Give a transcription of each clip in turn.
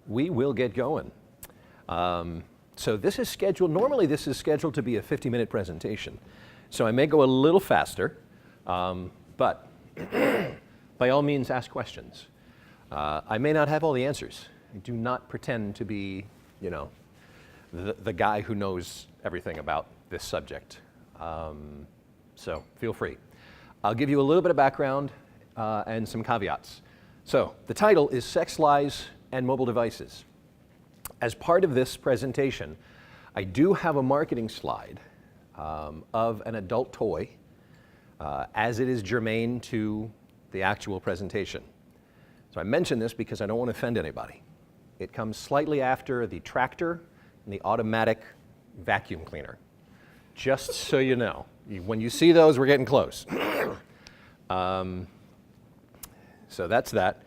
we will get going. So this is scheduled, normally this is scheduled to be a 50-minute presentation. So I may go a little faster, but by all means ask questions. I may not have all the answers. I do not pretend to be, you know, the guy who knows everything about this subject. So feel free. I'll give you a little bit of background and some caveats. So the title is Sex, Lies, and Mobile Devices. As part of this presentation, I do have a marketing slide of an adult toy as it is germane to the actual presentation. So I mention this because I don't want to offend anybody. It comes slightly after the tractor and the automatic vacuum cleaner. Just so you know, when you see those, we're getting close. So that's that.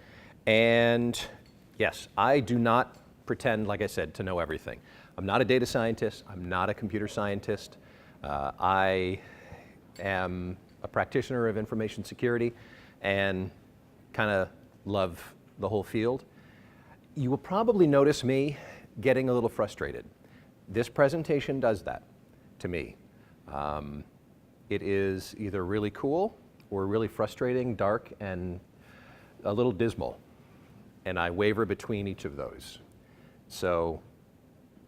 And yes, I do not pretend, like I said, to know everything. I'm not a data scientist. I'm not a computer scientist. I am a practitioner of information security and kind of love the whole field. You will probably notice me getting a little frustrated. This presentation does that to me. It is either really cool or really frustrating, dark, and a little dismal. And I waver between each of those. So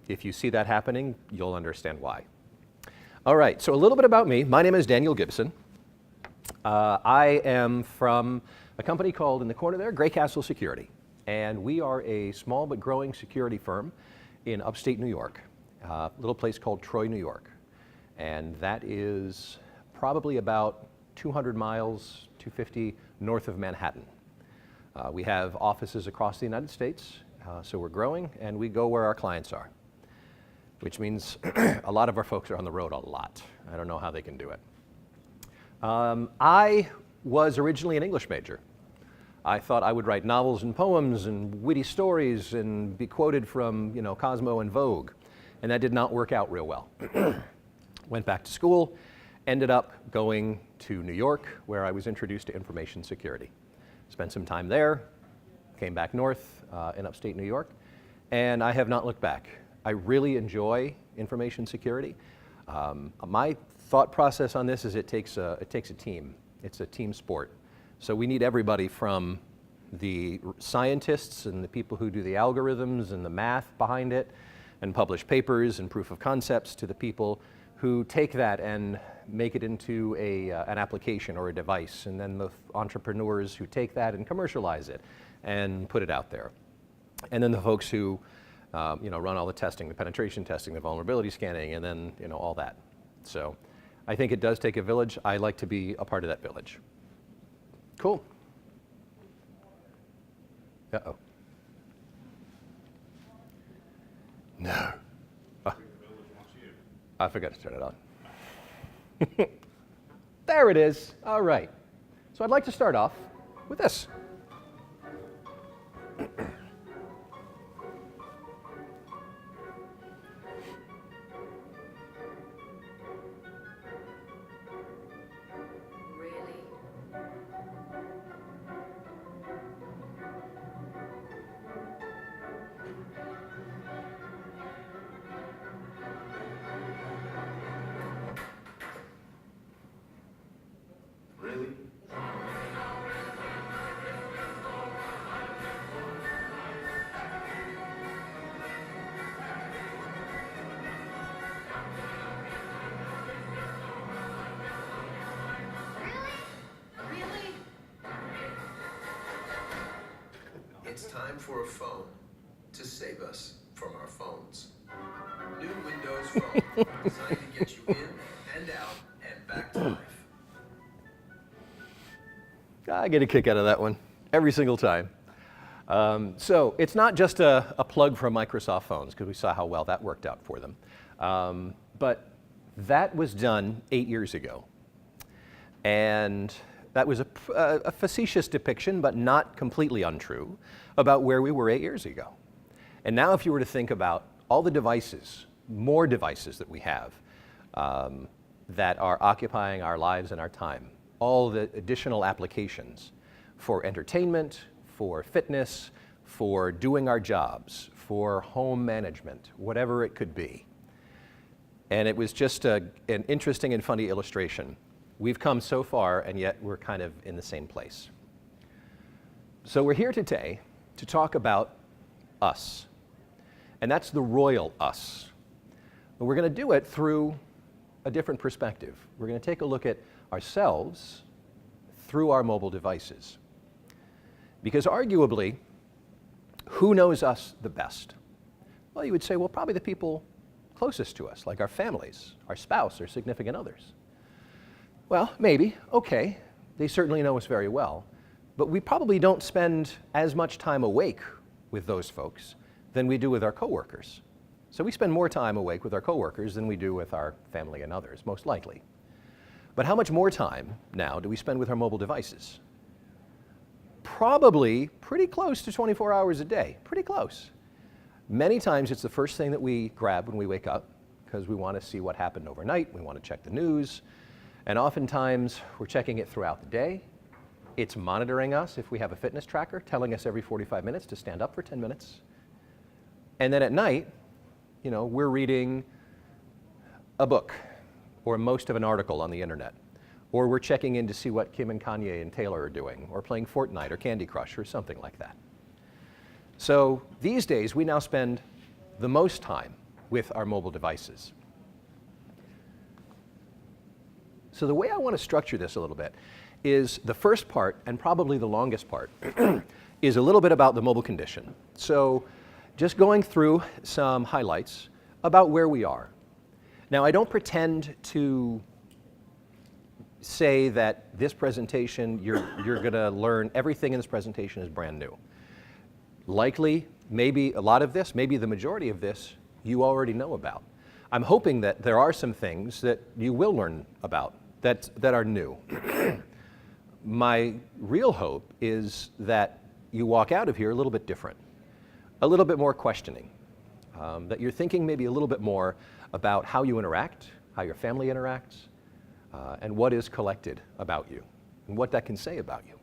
if you see that happening, you'll understand why. All right, so a little bit about me. My name is Daniel Gibson. I am from a company called, in the corner there, GreyCastle Security. And we are a small but growing security firm in upstate New York, a little place called Troy, New York. And that is probably about 200 miles, 250 north of Manhattan. We have offices across the United States, so we're growing, and we go where our clients are, which means a lot of our folks are on the road a lot. I don't know how they can do it. I was originally an English major. I thought I would write novels and poems and witty stories and be quoted from, you know, Cosmo and Vogue, and that did not work out real well. Went back to school, ended up going to New York, where I was introduced to information security. Spent some time there, came back north in upstate New York, and I have not looked back. I really enjoy information security. My thought process on this is it takes a team. It's a team sport. So we need everybody from the scientists and the people who do the algorithms and the math behind it and publish papers and proof of concepts to the people who take that and make it into an application or a device, and then the entrepreneurs who take that and commercialize it and put it out there. And then the folks who you know, run all the testing, the penetration testing, the vulnerability scanning, and then, you know, all that. So I think it does take a village. I like to be a part of that village. Cool. Uh-oh. No. I forgot to turn it on. There it is. All right. So I'd like to start off with this. It's time for a phone to save us from our phones. New Windows Phone, designed to get you in and out and back to life. I get a kick out of that one every single time. So it's not just a plug for Microsoft phones, because we saw how well that worked out for them. But that was done 8 years ago. And that was a facetious depiction, but not completely untrue, about where we were 8 years ago. And now if you were to think about all the devices, more devices that we have that are occupying our lives and our time, all the additional applications for entertainment, for fitness, for doing our jobs, for home management, whatever it could be. And it was just an interesting and funny illustration. We've come so far, and yet we're kind of in the same place. So we're here today to talk about us. And that's the royal us. But we're going to do it through a different perspective. We're going to take a look at ourselves through our mobile devices. Because arguably, who knows us the best? Well, you would say, well, probably the people closest to us, like our families, our spouse, or significant others. Well, maybe, okay, they certainly know us very well, but we probably don't spend as much time awake with those folks than we do with our coworkers. So we spend more time awake with our coworkers than we do with our family and others, most likely. But how much more time now do we spend with our mobile devices? Probably pretty close to 24 hours a day, pretty close. Many times it's the first thing that we grab when we wake up because we want to see what happened overnight, we want to check the news, and oftentimes we're checking it throughout the day. It's monitoring us if we have a fitness tracker, telling us every 45 minutes to stand up for 10 minutes. And then at night, you know, we're reading a book or most of an article on the internet, or we're checking in to see what Kim and Kanye and Taylor are doing, or playing Fortnite or Candy Crush or something like that. So these days, we now spend the most time with our mobile devices. So the way I want to structure this a little bit is the first part, and probably the longest part, is a little bit about the mobile condition. So just going through some highlights about where we are. Now, I don't pretend to say that this presentation, you're going to learn everything in this presentation is brand new. Likely, maybe a lot of this, maybe the majority of this, you already know about. I'm hoping that there are some things that you will learn about that are new. My real hope is that you walk out of here a little bit different, a little bit more questioning, that you're thinking maybe a little bit more about how you interact, how your family interacts, and what is collected about you, and what that can say about you.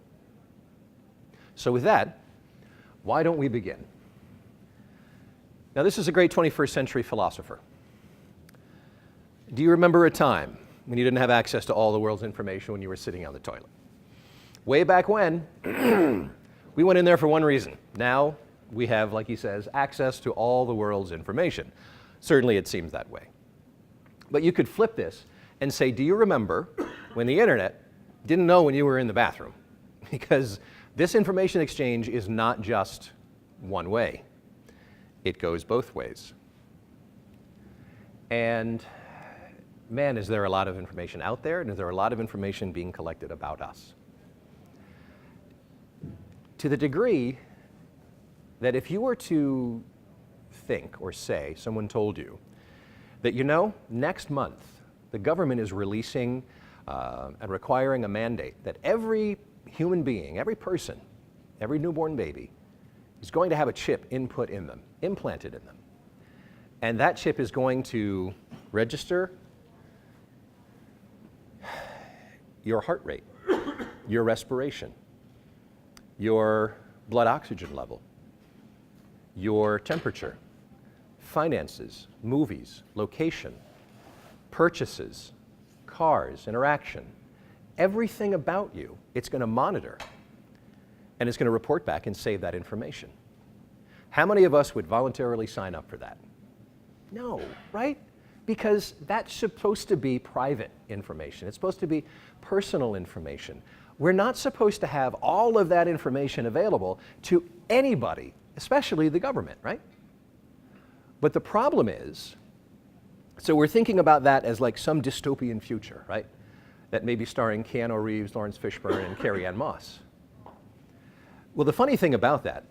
So with that, why don't we begin? Now, this is a great 21st century philosopher. Do you remember a time when you didn't have access to all the world's information when you were sitting on the toilet? Way back when, we went in there for one reason. Now, we have, like he says, access to all the world's information. Certainly, it seems that way. But you could flip this and say, do you remember when the internet didn't know when you were in the bathroom? Because this information exchange is not just one way. It goes both ways. And man, is there a lot of information out there, and is there a lot of information being collected about us? To the degree that if you were to think or say, someone told you, that you know, next month, the government is releasing and requiring a mandate that every human being, every person, every newborn baby is going to have a chip input in them, implanted in them. And that chip is going to register your heart rate, your respiration, your blood oxygen level, your temperature, finances, movies, location, purchases, cars, interaction, everything about you, it's going to monitor, and it's going to report back and save that information. How many of us would voluntarily sign up for that? No, right? Because that's supposed to be private information. It's supposed to be personal information. We're not supposed to have all of that information available to anybody, especially the government, right? But the problem is, so we're thinking about that as like some dystopian future, right? That may be starring Keanu Reeves, Lawrence Fishburne, and Carrie-Anne Moss. Well, the funny thing about that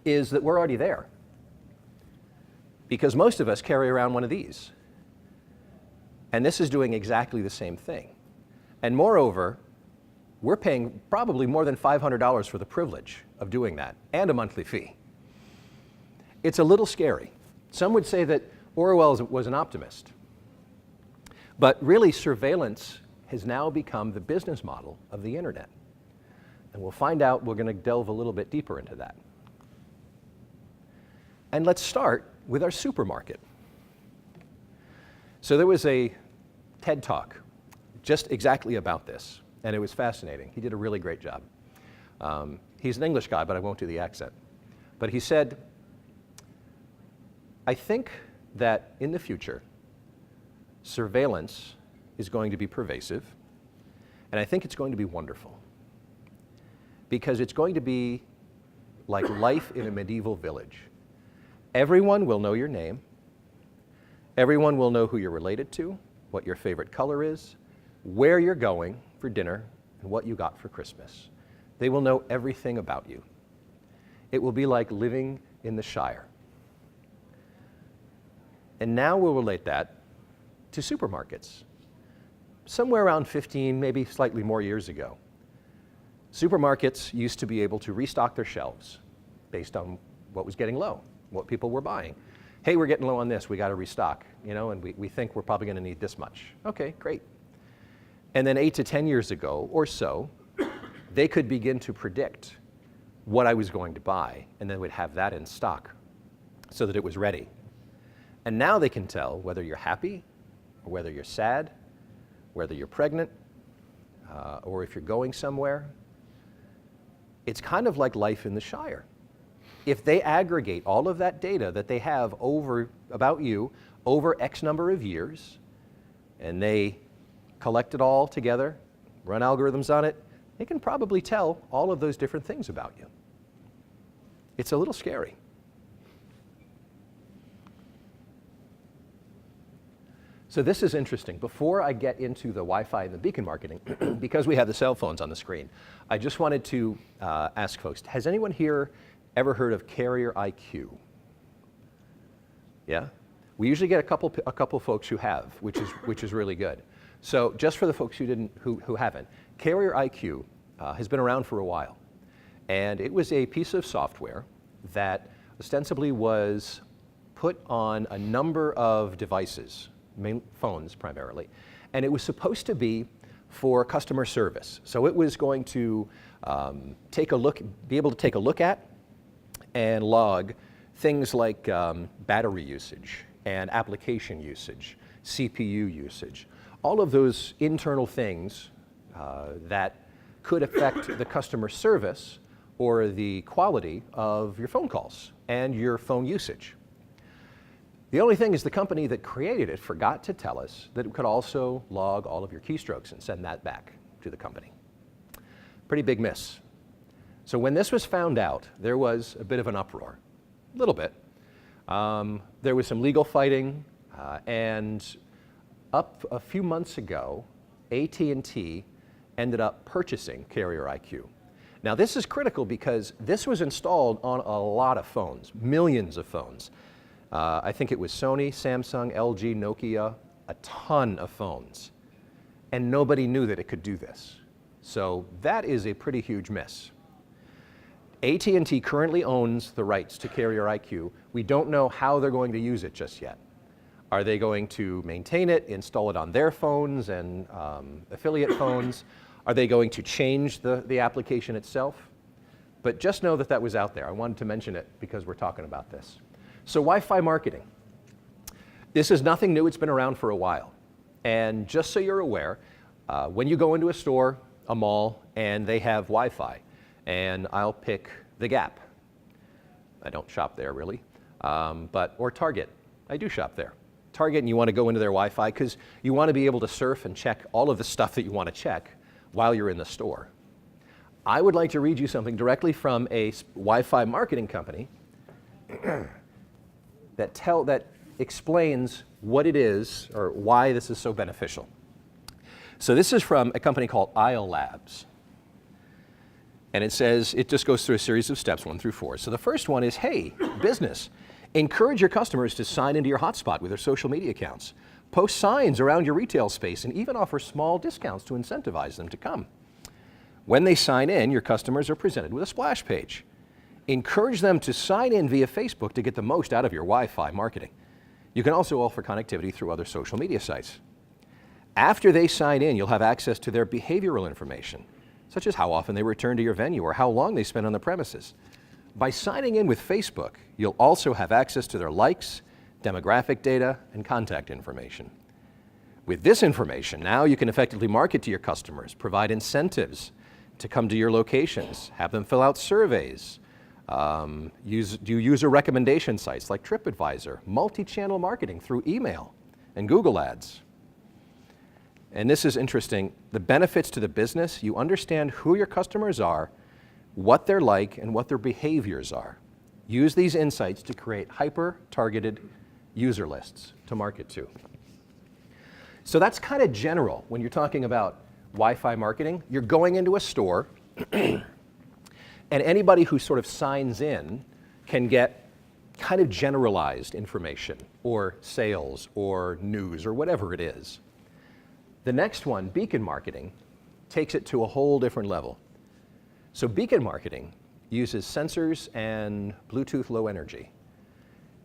is that we're already there. Because most of us carry around one of these. And this is doing exactly the same thing. And moreover, we're paying probably more than $500 for the privilege of doing that, and a monthly fee. It's a little scary. Some would say that Orwell was an optimist. But really, surveillance has now become the business model of the internet. And we'll find out, we're going to delve a little bit deeper into that. And let's start with our supermarket. So there was a TED Talk just exactly about this, and it was fascinating. He did a really great job. He's an English guy, but I won't do the accent. But he said, I think that in the future, surveillance is going to be pervasive, and I think it's going to be wonderful, because it's going to be like life in a medieval village. Everyone will know your name. Everyone will know who you're related to, what your favorite color is, where you're going for dinner, and what you got for Christmas. They will know everything about you. It will be like living in the Shire. And now we'll relate that to supermarkets. Somewhere around 15, maybe slightly more years ago, supermarkets used to be able to restock their shelves based on what was getting low, what people were buying. Hey, we're getting low on this, we got to restock, and we think we're probably going to need this much. Okay, great. And then 8 to 10 years ago or so, they could begin to predict what I was going to buy, and then would have that in stock so that it was ready. And now they can tell whether you're happy, or whether you're sad, whether you're pregnant, or if you're going somewhere. It's kind of like life in the Shire. If they aggregate all of that data that they have about you over X number of years, and they collect it all together, run algorithms on it, they can probably tell all of those different things about you. It's a little scary. So this is interesting. Before I get into the Wi-Fi and the beacon marketing, because we have the cell phones on the screen, I just wanted to ask folks, has anyone here ever heard of carrier IQ? Yeah? We usually get a couple folks who have, which is really good. So just for the folks who haven't, carrier IQ has been around for a while. And it was a piece of software that ostensibly was put on a number of devices, phones primarily, and it was supposed to be for customer service. So it was going to be able to take a look at and log things like battery usage and application usage, CPU usage, all of those internal things that could affect the customer service or the quality of your phone calls and your phone usage. The only thing is the company that created it forgot to tell us that it could also log all of your keystrokes and send that back to the company. Pretty big miss. So when this was found out, there was a bit of an uproar, a little bit. There was some legal fighting, and up a few months ago, AT&T ended up purchasing carrier IQ. Now this is critical because this was installed on a lot of phones, millions of phones. I think it was Sony, Samsung, LG, Nokia, a ton of phones. And nobody knew that it could do this. So that is a pretty huge miss. AT&T currently owns the rights to carrier IQ. We don't know how they're going to use it just yet. Are they going to maintain it, install it on their phones and affiliate phones? Are they going to change the application itself? But just know that that was out there. I wanted to mention it because we're talking about this. So Wi-Fi marketing. This is nothing new. It's been around for a while. And just so you're aware, when you go into a store, a mall, and they have Wi-Fi, and I'll pick the Gap. I don't shop there really, or Target. I do shop there. Target, and you want to go into their Wi-Fi because you want to be able to surf and check all of the stuff that you want to check while you're in the store. I would like to read you something directly from a Wi-Fi marketing company that explains what it is or why this is so beneficial. So this is from a company called Isle Labs. And it says, it just goes through a series of steps, 1 through 4. So the first one is, hey, business, encourage your customers to sign into your hotspot with their social media accounts. Post signs around your retail space and even offer small discounts to incentivize them to come. When they sign in, your customers are presented with a splash page. Encourage them to sign in via Facebook to get the most out of your Wi-Fi marketing. You can also offer connectivity through other social media sites. After they sign in, you'll have access to their behavioral information, such as how often they return to your venue or how long they spend on the premises. By signing in with Facebook, you'll also have access to their likes, demographic data, and contact information. With this information, now you can effectively market to your customers, provide incentives to come to your locations, have them fill out surveys, do user recommendation sites like TripAdvisor, multi-channel marketing through email and Google Ads. And this is interesting, the benefits to the business, you understand who your customers are, what they're like, and what their behaviors are. Use these insights to create hyper-targeted user lists to market to. So that's kind of general when you're talking about Wi-Fi marketing. You're going into a store, and anybody who sort of signs in can get kind of generalized information, or sales, or news, or whatever it is. The next one, beacon marketing, takes it to a whole different level. So beacon marketing uses sensors and Bluetooth low energy.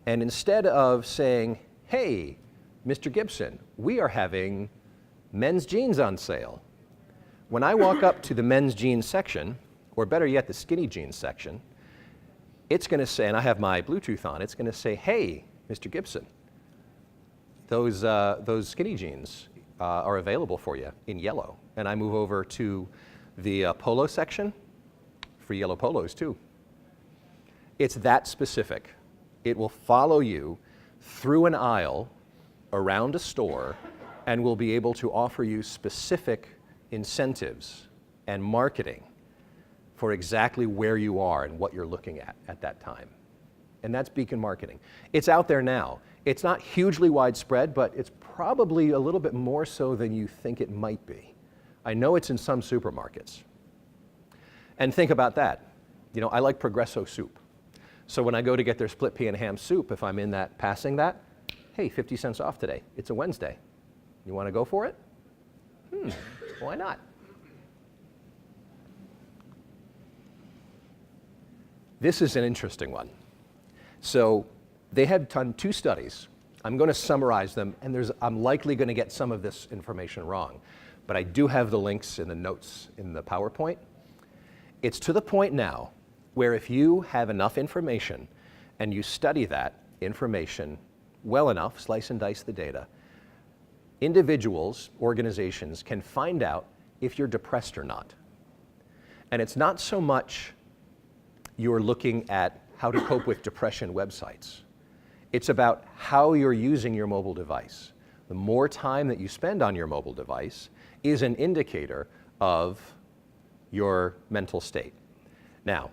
And instead of saying, hey, Mr. Gibson, we are having men's jeans on sale. When I walk up to the men's jeans section, or better yet, the skinny jeans section, it's going to say, and I have my Bluetooth on, it's going to say, hey, Mr. Gibson, those skinny jeans are available for you in yellow. And I move over to the polo section for yellow polos too. It's that specific. It will follow you through an aisle around a store and will be able to offer you specific incentives and marketing for exactly where you are and what you're looking at that time. And that's beacon marketing. It's out there now. It's not hugely widespread, but it's probably a little bit more so than you think it might be. I know it's in some supermarkets. And think about that. You know, I like Progresso soup. So when I go to get their split pea and ham soup, if I'm in that, passing that, hey, 50 cents off today. It's a Wednesday. You want to go for it? Why not? This is an interesting one. So they had done 2 studies. I'm going to summarize them, and I'm likely going to get some of this information wrong. But I do have the links in the notes in the PowerPoint. It's to the point now where if you have enough information and you study that information well enough, slice and dice the data, individuals, organizations can find out if you're depressed or not. And it's not so much you're looking at how to cope with depression websites. It's about how you're using your mobile device. The more time that you spend on your mobile device is an indicator of your mental state. Now,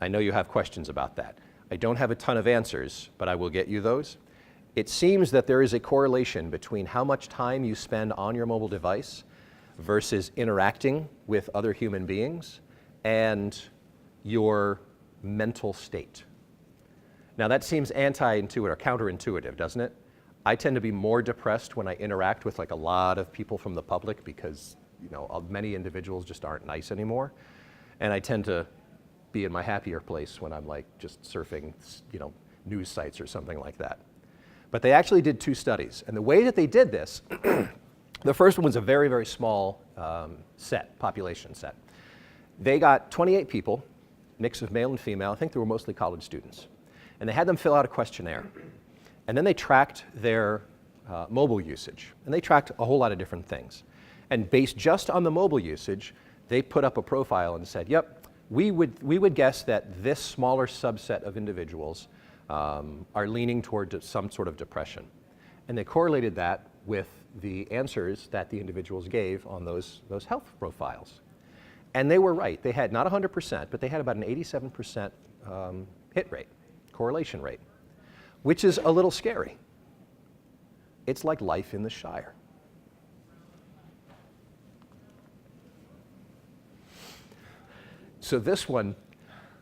I know you have questions about that. I don't have a ton of answers, but I will get you those. It seems that there is a correlation between how much time you spend on your mobile device versus interacting with other human beings and your mental state. Now that seems anti-intuitive or counterintuitive, doesn't it? I tend to be more depressed when I interact with like a lot of people from the public because, you know, many individuals just aren't nice anymore. And I tend to be in my happier place when I'm like just surfing, you know, news sites or something like that. But they actually did 2 studies. And the way that they did this, the first one was a very, very small population set. They got 28 people, mix of male and female. I think they were mostly college students. And they had them fill out a questionnaire. And then they tracked their mobile usage. And they tracked a whole lot of different things. And based just on the mobile usage, they put up a profile and said, yep, we would guess that this smaller subset of individuals are leaning toward some sort of depression. And they correlated that with the answers that the individuals gave on those health profiles. And they were right. They had not 100%, but they had about an 87% hit rate, correlation rate, which is a little scary. It's like life in the Shire. So this one,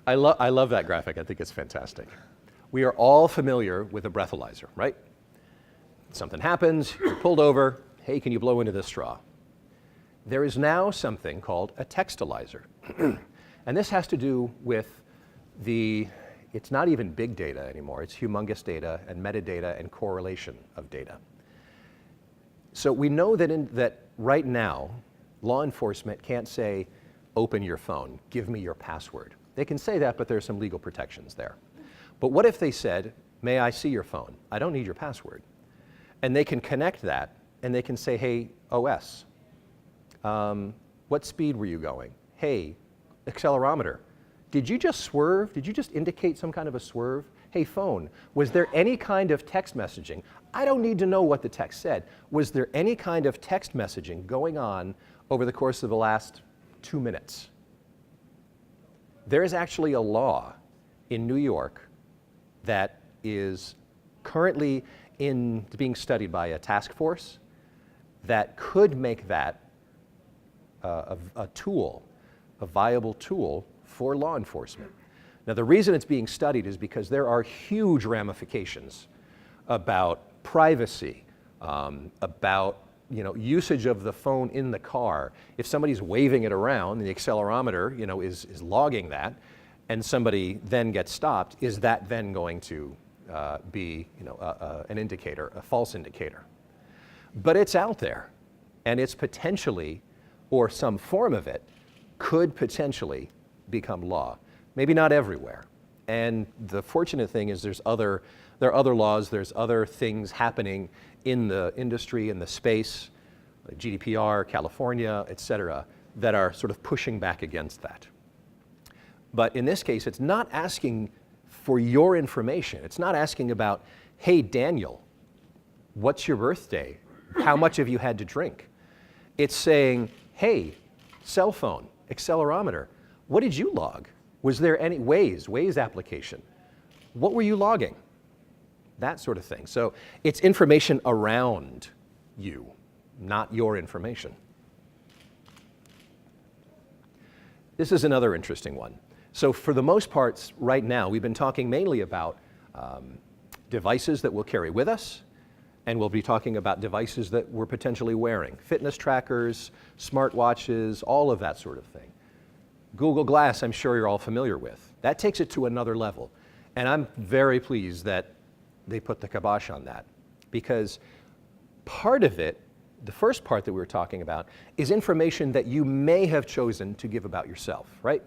I love that graphic. I think it's fantastic. We are all familiar with a breathalyzer, right? Something happens, you're pulled over, hey, can you blow into this straw? There is now something called a textalyzer. And this has to do with it's not even big data anymore, it's humongous data and metadata and correlation of data. So we know that right now, law enforcement can't say, open your phone, give me your password. They can say that, but there's some legal protections there. But what if they said, may I see your phone? I don't need your password. And they can connect that, and they can say, hey, OS, what speed were you going? Hey, accelerometer, did you just swerve? Did you just indicate some kind of a swerve? Hey, phone, was there any kind of text messaging? I don't need to know what the text said. Was there any kind of text messaging going on over the course of the last 2 minutes? There is actually a law in New York that is currently being studied by a task force that could make that a tool, a viable tool for law enforcement. Now, the reason it's being studied is because there are huge ramifications about privacy, about usage of the phone in the car. If somebody's waving it around and the accelerometer is logging that, and somebody then gets stopped, is that then going to be an indicator, a false indicator? But it's out there, and it's potentially, or some form of it, could potentially become law. Maybe not everywhere. And the fortunate thing is there are other laws, there's other things happening in the industry, in the space, like GDPR, California, et cetera, that are sort of pushing back against that. But in this case, it's not asking for your information. It's not asking about, hey, Daniel, what's your birthday? How much have you had to drink? It's saying, hey, cell phone, accelerometer, what did you log? Was there any Waze application? What were you logging? That sort of thing. So it's information around you, not your information. This is another interesting one. So for the most part, right now, we've been talking mainly about devices that we'll carry with us, and we'll be talking about devices that we're potentially wearing. Fitness trackers, smartwatches, all of that sort of thing. Google Glass, I'm sure you're all familiar with. That takes it to another level. And I'm very pleased that they put the kibosh on that, because part of it, the first part that we were talking about, is information that you may have chosen to give about yourself, right?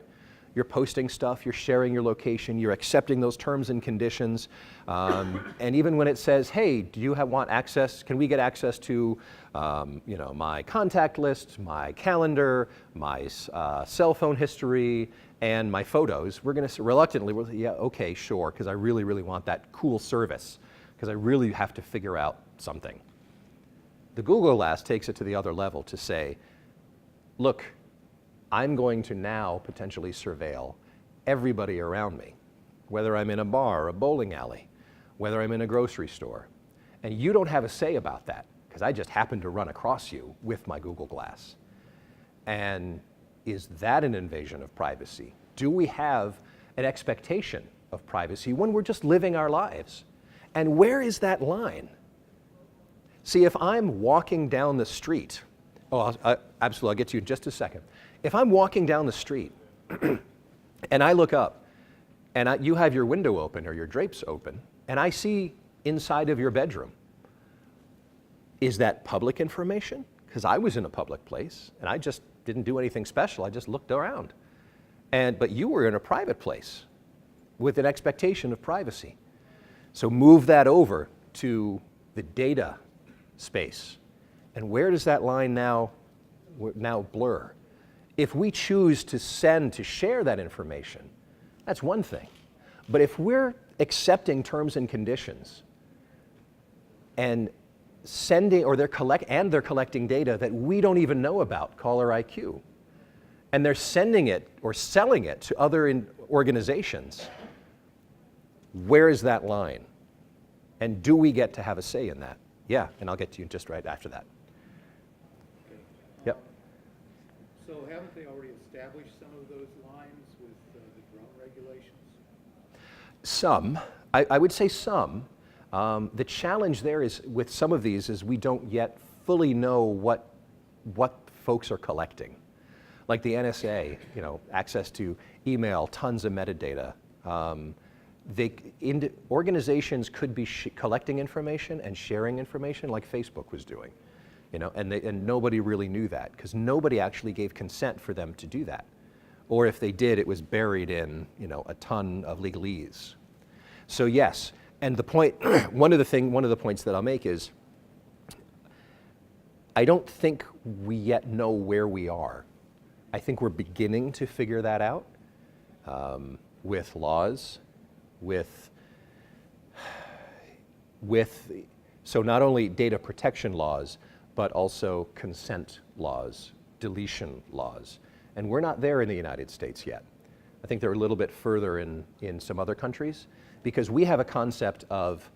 You're posting stuff, you're sharing your location, you're accepting those terms and conditions, and even when it says, hey, do you want access, can we get access to my contact list, my calendar, my cell phone history, and my photos, we're going to reluctantly, yeah, okay, sure, because I really, really want that cool service, because I really have to figure out something. The Google Glass takes it to the other level to say, look, I'm going to now potentially surveil everybody around me, whether I'm in a bar or a bowling alley, whether I'm in a grocery store. And you don't have a say about that, because I just happened to run across you with my Google Glass. And is that an invasion of privacy? Do we have an expectation of privacy when we're just living our lives? And where is that line? See, if I'm walking down the street, absolutely, I'll get to you in just a second. If I'm walking down the street and I look up and you have your window open or your drapes open and I see inside of your bedroom, is that public information? Because I was in a public place and I just didn't do anything special. I just looked around. But you were in a private place with an expectation of privacy. So move that over to the data space. And where does that line now blur? If we choose to share that information, that's one thing. But if we're accepting terms and conditions and they're collecting data that we don't even know about, caller IQ, and they're sending it or selling it to other organizations, where is that line? And do we get to have a say in that? Yeah, and I'll get to you just right after that. Okay. Yep. So haven't they already established some of those lines with the drone regulations? Some. I would say some. The challenge there is with some of these is we don't yet fully know what folks are collecting. Like the NSA, access to email, tons of metadata. Organizations could be collecting information and sharing information like Facebook was doing, and nobody really knew that because nobody actually gave consent for them to do that. or if they did, it was buried in, a ton of legalese. So yes, and the point, one of the points that I'll make is, I don't think we yet know where we are. I think we're beginning to figure that out with laws, so not only data protection laws, but also consent laws, deletion laws. And we're not there in the United States yet. I think they're a little bit further in some other countries, because we have a concept of,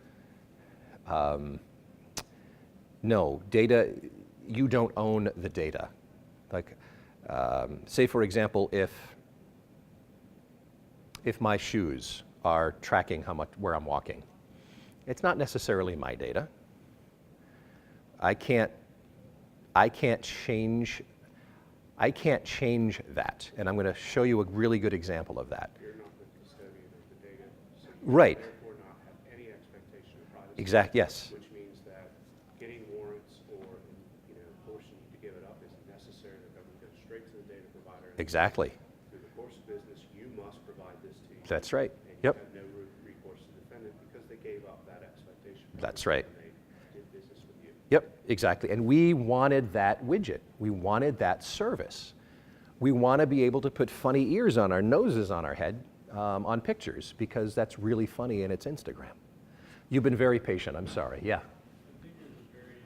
no, data, you don't own the data. Like, say for example, if my shoes are tracking where I'm walking, it's not necessarily my data. I can't change that, and I'm going to show you a really good example of that. You're not the custodian of the data, so you Right. therefore not have any expectation of privacy. Yes. Which means that getting warrants or forcing you to give it up isn't necessary. The government goes straight to the data provider. And Exactly. through the course of business, you must provide this to you. That's right. And Yep. you have no recourse to defend it because they gave up that expectation. That's right. When they did business with you. Yep, exactly. And we wanted that widget. We wanted that service. We want to be able to put funny ears on our noses on our head on pictures, because that's really funny and it's Instagram. You've been very patient, I'm sorry. Yeah. I think there's a very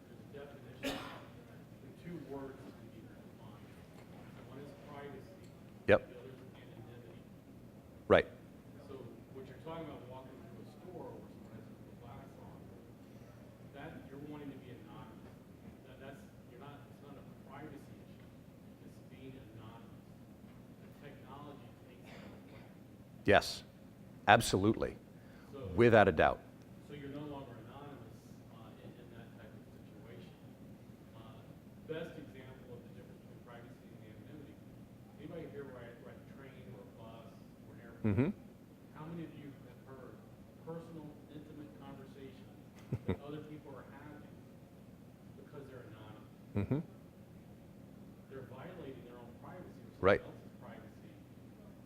there's a definition, the two words that need to be defined. One is privacy, Yep. the other is anonymity. Right. So what you're talking about walking through a store where someone has a glass on, that you're wanting to be anonymous. It's not a privacy issue. It's being anonymous. The technology takes that away. Yes, absolutely, So without a doubt. So you're no longer anonymous in that type of situation. Best example of the difference between privacy and anonymity. Anybody here ride a train or a bus or an airplane? Mm-hmm. How many of you have heard personal, intimate conversations that other people are having because they're anonymous? Mm-hmm. They're violating their own privacy or Right. someone else's privacy,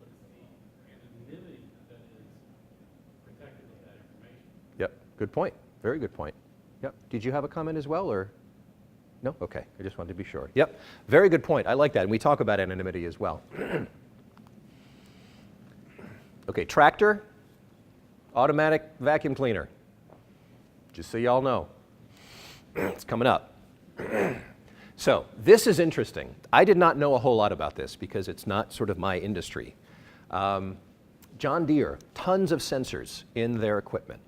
but it's the anonymity that is protected with that information. Yep, good point. Very good point. Yep. Did you have a comment as well, or? No? Okay, I just wanted to be sure. Yep, very good point. I like that, and we talk about anonymity as well. Okay, tractor, automatic vacuum cleaner. Just so y'all know, it's coming up. So this is interesting. I did not know a whole lot about this because it's not sort of my industry. John Deere, tons of sensors in their equipment.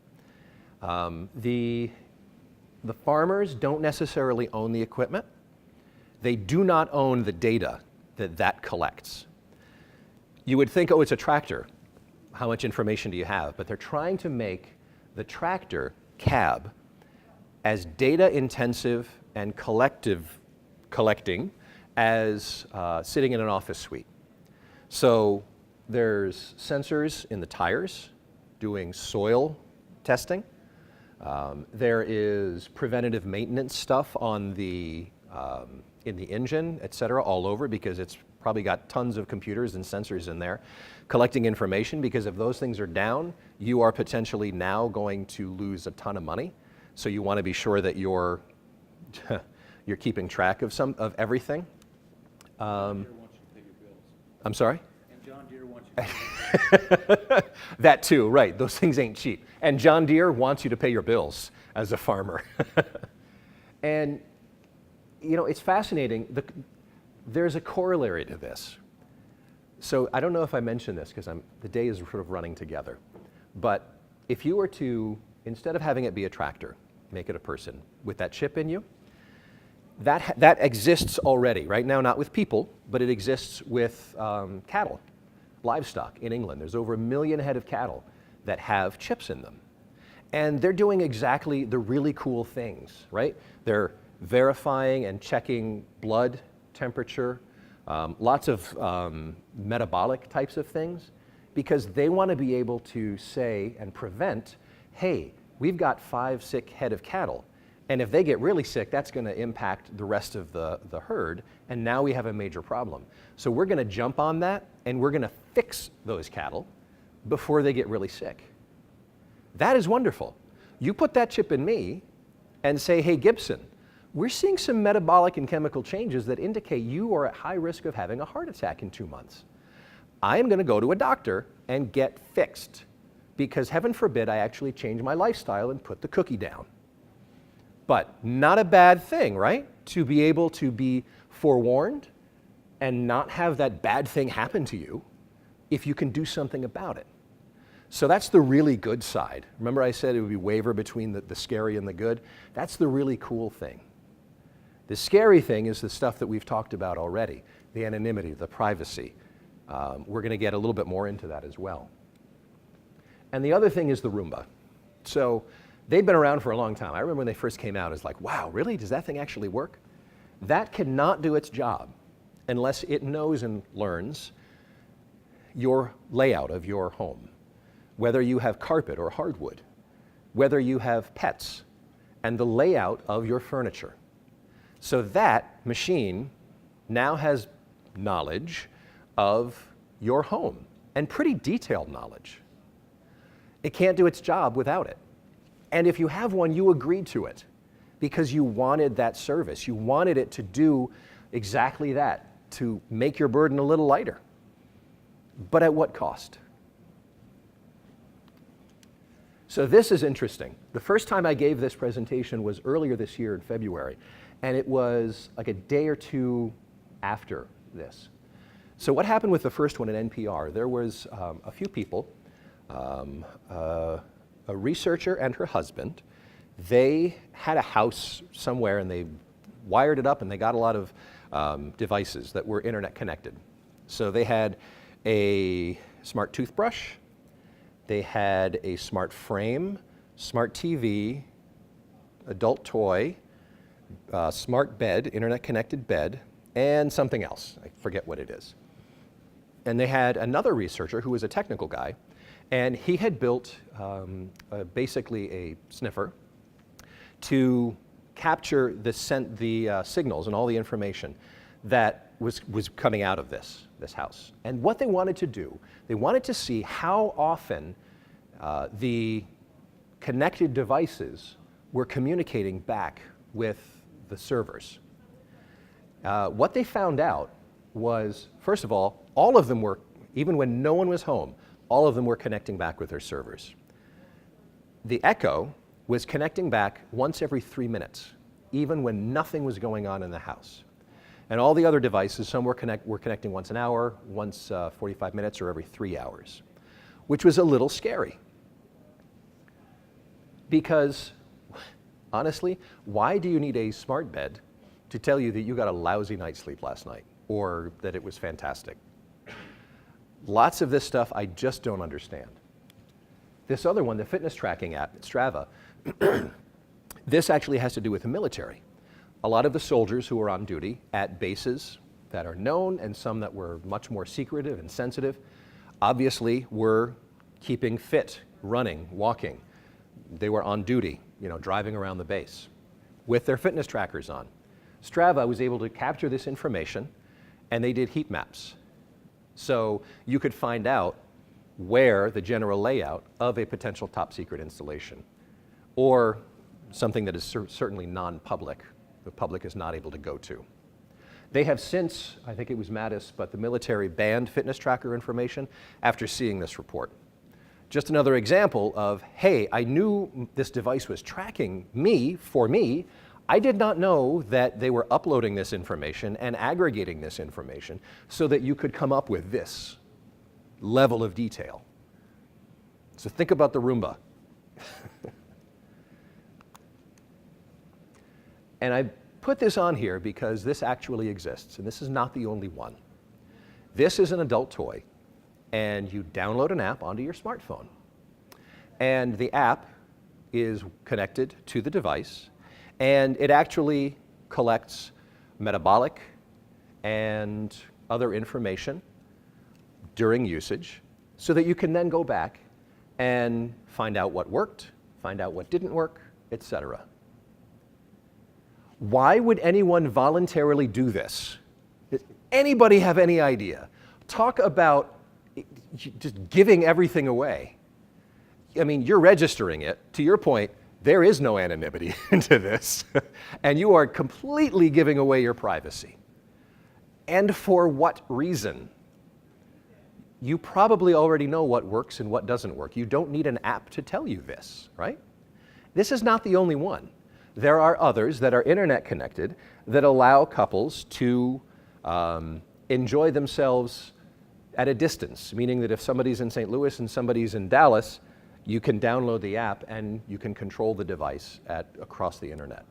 The farmers don't necessarily own the equipment. They do not own the data that collects. You would think, oh, it's a tractor. How much information do you have? But they're trying to make the tractor cab as data intensive and collecting as sitting in an office suite. So there's sensors in the tires doing soil testing. There is preventative maintenance stuff on in the engine, et cetera, all over, because it's probably got tons of computers and sensors in there collecting information, because if those things are down, you are potentially now going to lose a ton of money. So you want to be sure that you're keeping track of everything. John Deere wants you to pay your bills. I'm sorry? And John Deere wants you to pay your bills. That too, right. Those things ain't cheap. And John Deere wants you to pay your bills as a farmer. And, it's fascinating. There's a corollary to this. So I don't know if I mentioned this because the day is sort of running together. But if you were to, instead of having it be a tractor, make it a person with that chip in you, that exists already. Right now, not with people, but it exists with cattle, livestock in England. There's over 1 million head of cattle that have chips in them. And they're doing exactly the really cool things, right? They're verifying and checking blood temperature, lots of metabolic types of things, because they want to be able to say and prevent, hey, we've got 5 sick head of cattle, And if they get really sick, that's going to impact the rest of the herd, and now we have a major problem. So we're going to jump on that, and we're going to fix those cattle before they get really sick. That is wonderful. You put that chip in me and say, hey, Gibson, we're seeing some metabolic and chemical changes that indicate you are at high risk of having a heart attack in 2 months. I am going to go to a doctor and get fixed, because heaven forbid I actually change my lifestyle and put the cookie down. But not a bad thing, right? To be able to be forewarned and not have that bad thing happen to you if you can do something about it. So that's the really good side. Remember I said it would be waver between the scary and the good? That's the really cool thing. The scary thing is the stuff that we've talked about already, the anonymity, the privacy. We're going to get a little bit more into that as well. And the other thing is the Roomba. So they've been around for a long time. I remember when they first came out, it's like, wow, really? Does that thing actually work? That cannot do its job unless it knows and learns your layout of your home, whether you have carpet or hardwood, whether you have pets, and the layout of your furniture. So that machine now has knowledge of your home, and pretty detailed knowledge. It can't do its job without it. And if you have one, you agreed to it because you wanted that service. You wanted it to do exactly that, to make your burden a little lighter. But at what cost? So this is interesting. The first time I gave this presentation was earlier this year in February, and it was like a day or two after this. So what happened with the first one at NPR? There was a few people, a researcher and her husband. They had a house somewhere and they wired it up and they got a lot of devices that were internet connected. So they had a smart toothbrush, they had a smart frame, smart TV, adult toy, smart bed, internet connected bed, and something else. I forget what it is. And they had another researcher who was a technical guy, and he had built basically a sniffer to capture the signals and all the information that was coming out of this house. And what they wanted to do, they wanted to see how often the connected devices were communicating back with the servers. What they found out was, first of all of them were, even when no one was home, all of them were connecting back with their servers. The Echo was connecting back once every 3 minutes, even when nothing was going on in the house. And all the other devices, some were connecting once an hour, once 45 minutes, or every 3 hours, which was a little scary. Because, honestly, why do you need a smart bed to tell you that you got a lousy night's sleep last night, or that it was fantastic? Lots of this stuff I just don't understand. This other one, the fitness tracking app, Strava, this actually has to do with the military. A lot of the soldiers who are on duty at bases that are known and some that were much more secretive and sensitive, obviously were keeping fit, running, walking. They were on duty, driving around the base with their fitness trackers on. Strava was able to capture this information, and they did heat maps. So you could find out where the general layout of a potential top secret installation, or something that is certainly non-public, the public is not able to go to. They have since, I think it was Mattis, but the military banned fitness tracker information after seeing this report. Just another example of, hey, I knew this device was tracking me, for me. I did not know that they were uploading this information and aggregating this information so that you could come up with this level of detail. So think about the Roomba. And I put this on here because this actually exists, and this is not the only one. This is an adult toy, and you download an app onto your smartphone. And the app is connected to the device, and it actually collects metabolic and other information during usage so that you can then go back and find out what worked, find out what didn't work, etc. Why would anyone voluntarily do this? Does anybody have any idea? Talk about just giving everything away. I mean, you're registering it. To your point, there is no anonymity into this, and you are completely giving away your privacy. And for what reason? You probably already know what works and what doesn't work. You don't need an app to tell you this, right? This is not the only one. There are others that are internet connected that allow couples to enjoy themselves at a distance, meaning that if somebody's in St. Louis and somebody's in Dallas, you can download the app and you can control the device across the internet.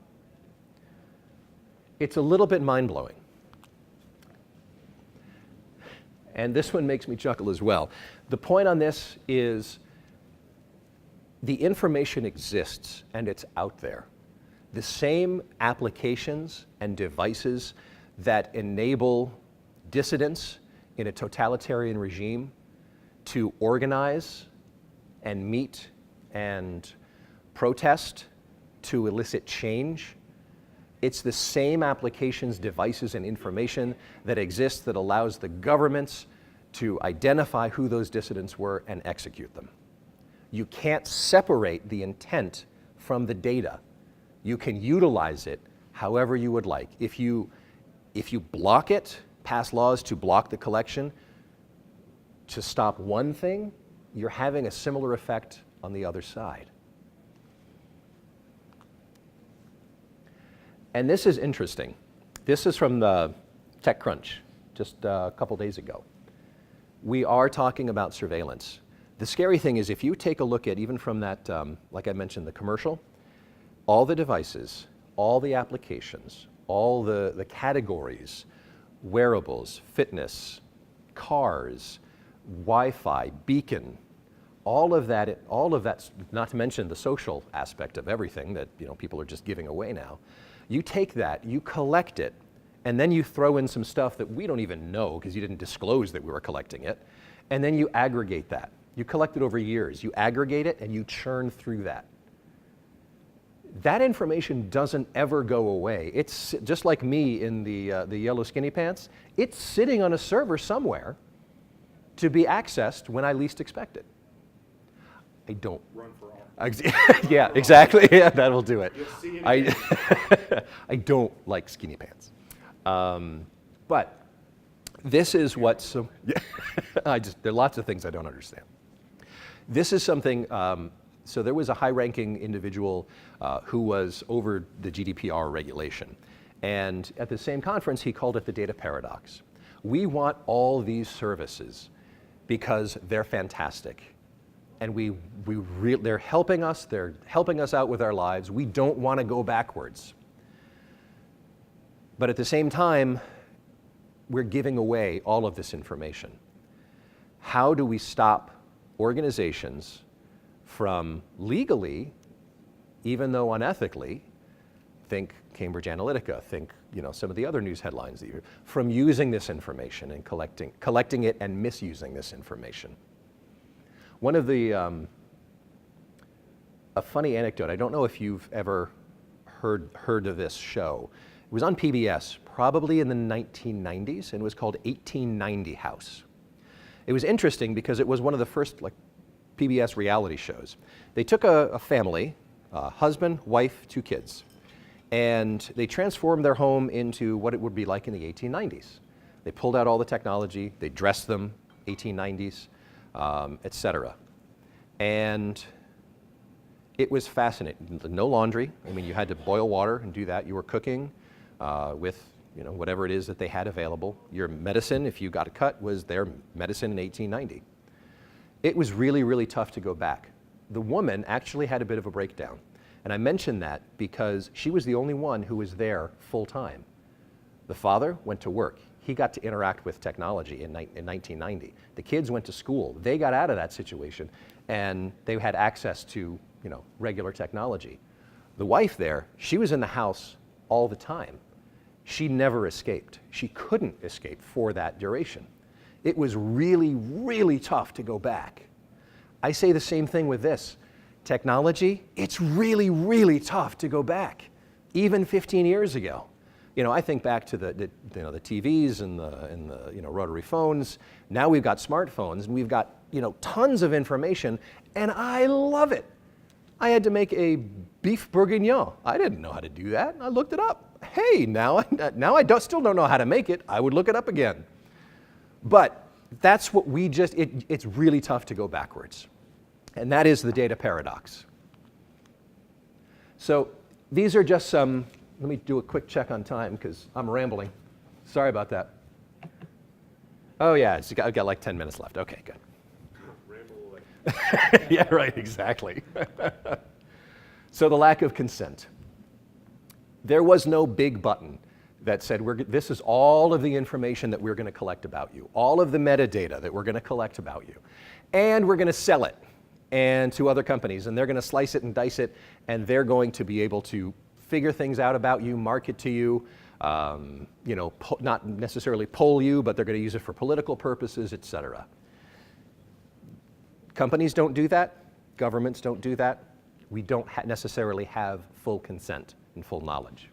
It's a little bit mind-blowing. And this one makes me chuckle as well. The point on this is the information exists and it's out there. The same applications and devices that enable dissidents in a totalitarian regime to organize and meet and protest to elicit change. It's the same applications, devices, and information that exists that allows the governments to identify who those dissidents were and execute them. You can't separate the intent from the data. You can utilize it however you would like. If you block it, pass laws to block the collection, to stop one thing, you're having a similar effect on the other side. And this is interesting. This is from the TechCrunch just a couple days ago. We are talking about surveillance. The scary thing is if you take a look at, even from that, like I mentioned, the commercial, all the devices, all the applications, all the categories, wearables, fitness, cars, Wi-Fi, beacon, all of that's not to mention the social aspect of everything that people are just giving away now. You take that, you collect it, and then you throw in some stuff that we don't even know because you didn't disclose that we were collecting it, and then you aggregate that. You collect it over years, you aggregate it, and you churn through that. That information doesn't ever go away. It's just like me in the yellow skinny pants. It's sitting on a server somewhere to be accessed when I least expect it. I don't. Run for all. Yeah, exactly. Yeah, that'll do it. You'll see it again. I don't like skinny pants. But this is what some, yeah, there are lots of things I don't understand. This is something, so there was a high-ranking individual who was over the GDPR regulation. And at the same conference, he called it the data paradox. We want all these services because they're fantastic. And they're helping us out with our lives. We don't want to go backwards. But at the same time, we're giving away all of this information. How do we stop organizations from legally, even though unethically, think Cambridge Analytica, think some of the other news headlines, from using this information and collecting it and misusing this information? One of the, a funny anecdote, I don't know if you've ever heard of this show. It was on PBS, probably in the 1990s, and it was called 1890 House. It was interesting because it was one of the first PBS reality shows. They took a family, husband, wife, 2 kids, and they transformed their home into what it would be like in the 1890s. They pulled out all the technology, they dressed them, 1890s, etc. And it was fascinating. No laundry. I mean, you had to boil water and do that. You were cooking with whatever it is that they had available. Your medicine, if you got a cut, was their medicine in 1890. It was really, really tough to go back. The woman actually had a bit of a breakdown. And I mention that because she was the only one who was there full time. The father went to work. He got to interact with technology in 1990. The kids went to school. They got out of that situation and they had access to regular technology. The wife there, she was in the house all the time. She never escaped. She couldn't escape for that duration. It was really, really tough to go back. I say the same thing with this. Technology, it's really, really tough to go back even 15 years ago. I think back to the TVs and the rotary phones. Now we've got smartphones and we've got tons of information, and I love it. I had to make a beef bourguignon. I didn't know how to do that. I looked it up. Hey, now I still don't know how to make it. I would look it up again. But that's what it's really tough to go backwards. And that is the data paradox. So these are just some, let me do a quick check on time because I'm rambling. Sorry about that. Oh yeah, I've got like 10 minutes left. Okay, good. Ramble away. Yeah, right, exactly. So the lack of consent. There was no big button that said, this is all of the information that we're going to collect about you, all of the metadata that we're going to collect about you, and we're going to sell it and to other companies, and they're going to slice it and dice it, and they're going to be able to figure things out about you, market to you, not necessarily poll you, but they're going to use it for political purposes, et cetera. Companies don't do that. Governments don't do that. We don't necessarily have full consent and full knowledge.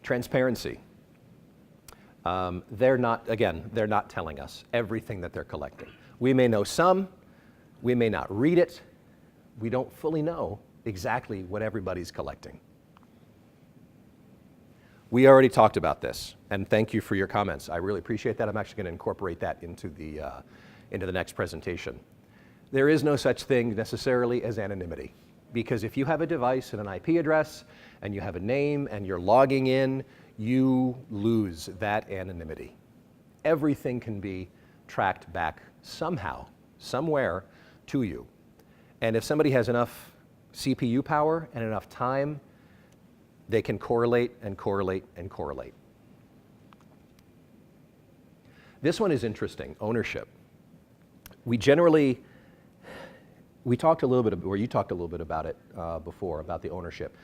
Transparency. They're not telling us everything that they're collecting. We may know some, we may not read it. We don't fully know exactly what everybody's collecting. We already talked about this, and thank you for your comments. I really appreciate that. I'm actually going to incorporate that into the next presentation. There is no such thing necessarily as anonymity, because if you have a device and an IP address, and you have a name, and you're logging in, you lose that anonymity. Everything can be tracked back somehow, somewhere, to you. And if somebody has enough CPU power and enough time, they can correlate and correlate and correlate. This one is interesting, ownership. We talked a little bit, or you talked a little bit about it before, about the ownership.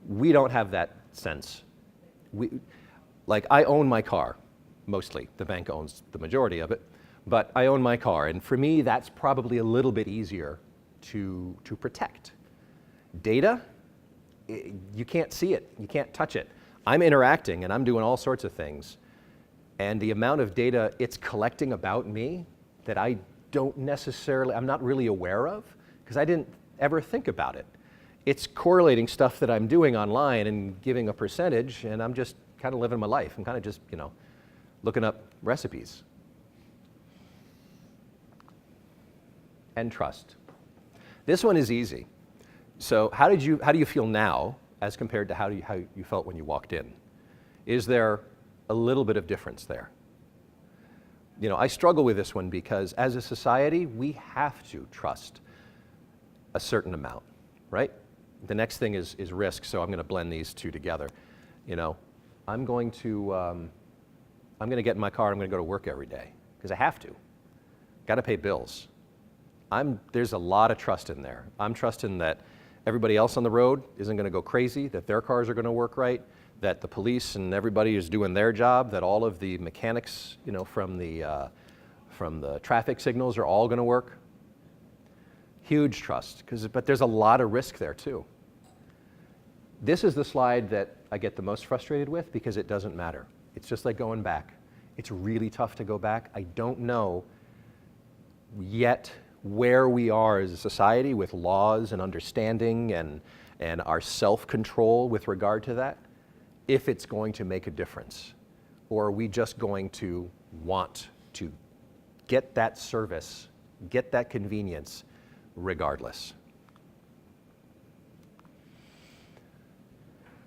We don't have that sense. I own my car, mostly. The bank owns the majority of it, but I own my car, and for me, that's probably a little bit easier to protect. Data, you can't see it, you can't touch it. I'm interacting and I'm doing all sorts of things, and the amount of data it's collecting about me that I'm not really aware of, because I didn't ever think about it. It's correlating stuff that I'm doing online and giving a percentage, and I'm just kind of living my life. I'm kind of just, looking up recipes. And trust. This one is easy. So how do you feel now as compared to how you felt when you walked in? Is there a little bit of difference there? I struggle with this one because as a society, we have to trust a certain amount, right? The next thing is risk, so I'm going to blend these two together. I'm going to get in my car, I'm going to go to work every day because I have to. Got to pay bills. There's a lot of trust in there. I'm trusting that everybody else on the road isn't going to go crazy, that their cars are going to work right, that the police and everybody is doing their job, that all of the mechanics, from the traffic signals are all going to work. Huge trust, but there's a lot of risk there too. This is the slide that I get the most frustrated with because it doesn't matter. It's just like going back. It's really tough to go back. I don't know yet where we are as a society with laws and understanding and our self-control with regard to that, if it's going to make a difference. Or are we just going to want to get that service, get that convenience, regardless?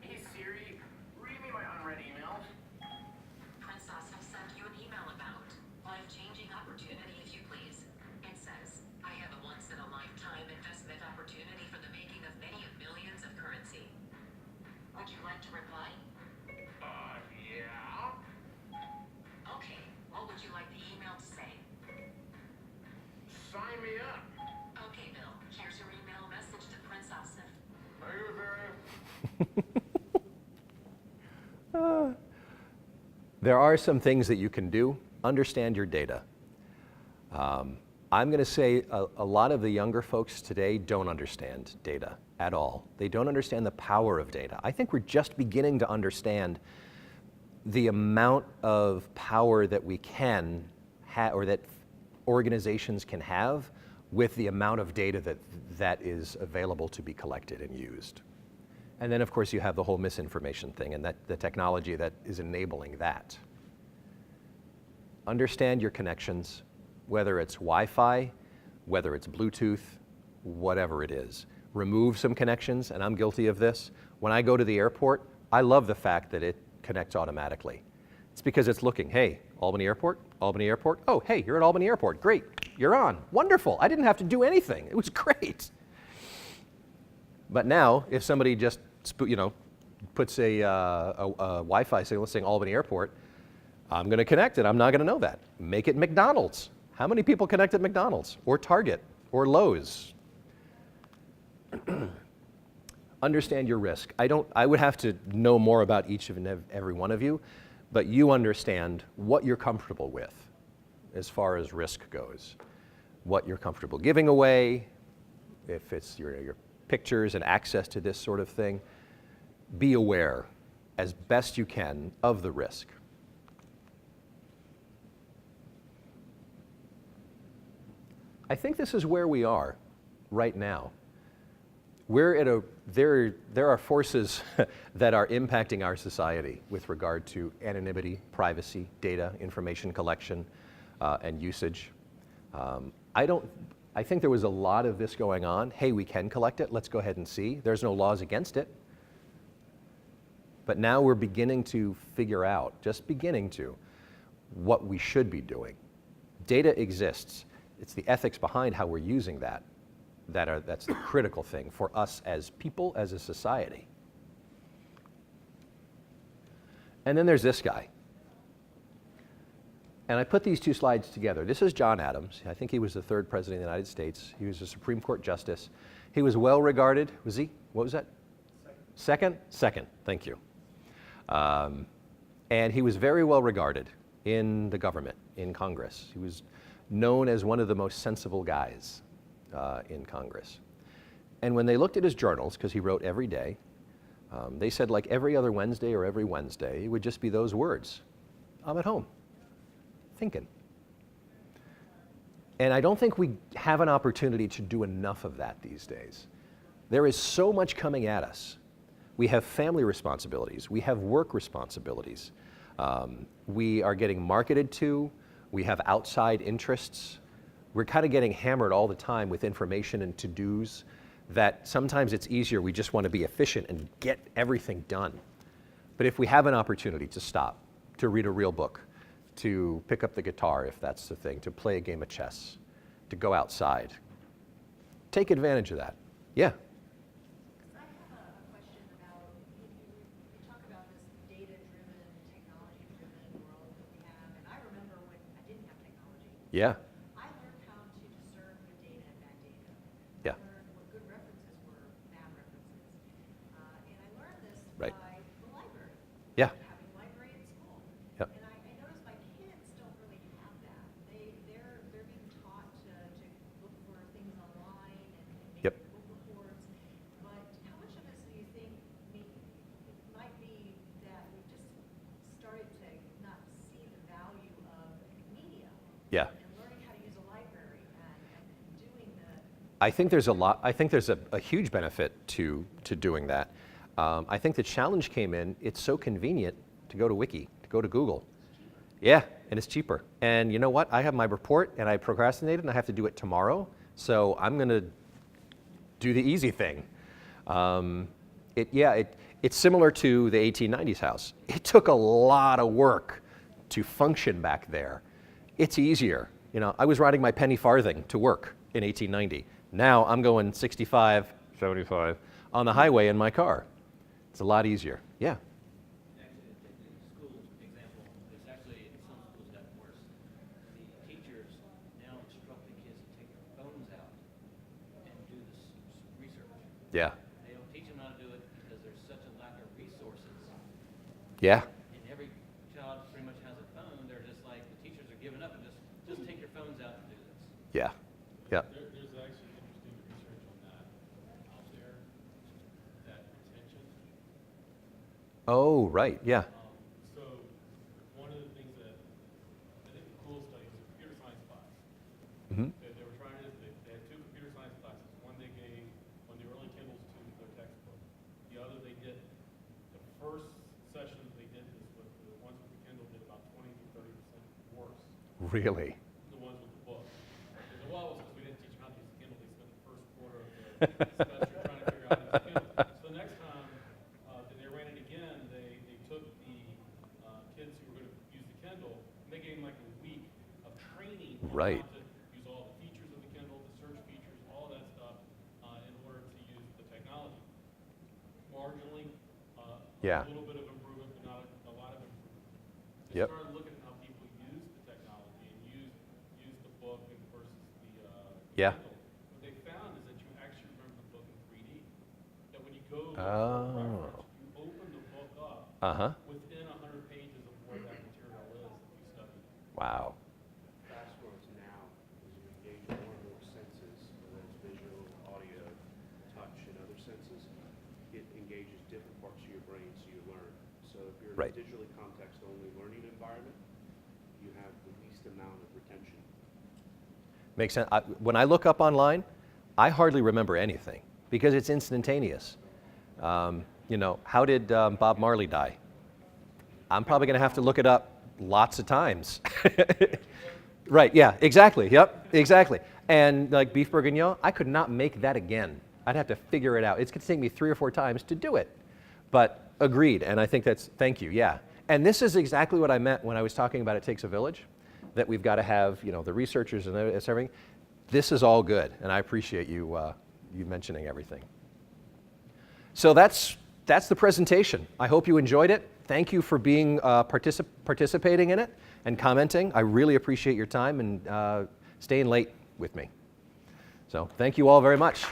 Hey Siri, read me my unread email. Princess have sent you an email about life-changing opportunity, if you please. It says, I have a once-in-a-lifetime investment opportunity for the making of many millions of currency. Would you like to reply? Yeah. Okay, what would you like the email to say? Sign me up. Okay, Bill, here's your email message to Prince Asif. Are you very... There are some things that you can do. Understand your data. I'm going to say a lot of the younger folks today don't understand data at all. They don't understand the power of data. I think we're just beginning to understand the amount of power that we can have, or that organizations can have with the amount of data that is available to be collected and used. And then of course you have the whole misinformation thing and the technology that is enabling that. Understand your connections, whether it's Wi-Fi, whether it's Bluetooth, whatever it is. Remove some connections, and I'm guilty of this. When I go to the airport, I love the fact that it connects automatically. It's because it's looking, hey, Albany Airport, oh, hey, you're at Albany Airport, great, you're on, wonderful, I didn't have to do anything, it was great. But now, if somebody just, puts a Wi-Fi signal saying Albany Airport, I'm gonna connect it, I'm not gonna know that. Make it McDonald's. How many people connect at McDonald's, or Target, or Lowe's? Understand your risk. I would have to know more about each and every one of you, but you understand what you're comfortable with as far as risk goes. What you're comfortable giving away, if it's your pictures and access to this sort of thing. Be aware as best you can of the risk. I think this is where we are right now. There are forces that are impacting our society with regard to anonymity, privacy, data, information collection, and usage. I think there was a lot of this going on. Hey, we can collect it, let's go ahead and see. There's no laws against it. But now we're beginning to figure out, just beginning to, what we should be doing. Data exists. It's the ethics behind how we're using that's the critical thing for us as people, as a society. And then there's this guy. And I put these two slides together. This is John Adams. I think he was the third president of the United States. He was a Supreme Court justice. He was well regarded. Was he? What was that? Second? Second, thank you. And he was very well regarded in the government, in Congress. He was known as one of the most sensible guys in Congress. And when they looked at his journals, because he wrote every day, they said like every other Wednesday or every Wednesday, it would just be those words. I'm at home, thinking. And I don't think we have an opportunity to do enough of that these days. There is so much coming at us. We have family responsibilities, we have work responsibilities, we are getting marketed to, we have outside interests. We're kind of getting hammered all the time with information and to-dos that sometimes it's easier, we just want to be efficient and get everything done. But if we have an opportunity to stop, to read a real book, to pick up the guitar if that's the thing, to play a game of chess, to go outside, take advantage of that. Yeah? I have a question about, you talk about this data-driven, technology-driven world that we have, and I remember when I didn't have technology. Yeah. I learned how to discern good data and bad data. Yeah. I learned what good references were, bad references. And I learned this Right. by the library. Yeah. Having a library at school. Yep. And I noticed my kids don't really have that. They're being taught to look for things online and Yep. make book reports. But how much of this do you think it might be that we just started to not see the value of media? Yeah. And learning how to use a library and doing the. I think there's a huge benefit to doing that. I think the challenge came in, it's so convenient to go to Wiki, to go to Google. Yeah, and it's cheaper. And you know what? I have my report and I procrastinated and I have to do it tomorrow. So I'm gonna do the easy thing. It's similar to the 1890s house. It took a lot of work to function back there. It's easier. You know, I was riding my penny farthing to work in 1890. Now I'm going 65, 75 on the highway in my car. It's a lot easier. Yeah. Actually, the school example, it's actually, in some schools gotten worse. The teachers now instruct the kids to take their phones out and do this research. Yeah. They don't teach them how to do it because there's such a lack of resources. Yeah. And every child pretty much has a phone. They're just like, the teachers are giving up and just take your phones out and do this. Yeah, yeah. There's actually interesting research on that out there, that retention. Oh, right, yeah. So one of the things that, I think the cool study was a computer science class. Mhm. They were trying to, they had two computer science classes. One they gave when the early Kindles to their textbook. The other they did, the first session they did this with, the ones with the Kindle did about 20 to 30% worse Really? than the ones with the book. They said, well, it was because we didn't teach them how to use the Kindle. They spent the first quarter of the semester trying to figure out how to use the Kindle. So the next time that they ran it again, they took the kids who were going to use the Kindle, and they gave them like a week of training on Right. how to use all the features of the Kindle, the search features, all that stuff, in order to use the technology. Marginally, Yeah. a little bit of improvement, but not a lot of improvement. They Yep. started looking at how people use the technology and use the book versus the Yeah. Kindle. What they found is that you actually remember the book in 3D. That when you go to Oh. reference, you open the book up Uh-huh. within 100 pages of what that material is that you studied. Wow. Fast forward to now, as you engage more and more senses, whether it's visual, audio, touch, and other senses, it engages different parts of your brain so you learn. So if you're in Right. a digitally context-only learning environment, you have the least amount of retention. Makes sense. When I look up online, I hardly remember anything because it's instantaneous. You know, how did Bob Marley die? I'm probably going to have to look it up lots of times. Right, yeah, exactly, yep, exactly. And like beef bourguignon, I could not make that again. I'd have to figure it out. It's going to take me 3 or 4 times to do it. But agreed, and I think that's, thank you, yeah. And this is exactly what I meant when I was talking about It Takes a Village, that we've got to have, you know, the researchers and everything. This is all good, and I appreciate you, you mentioning everything. So that's the presentation. I hope you enjoyed it. Thank you for being participating in it and commenting. I really appreciate your time and staying late with me. So thank you all very much.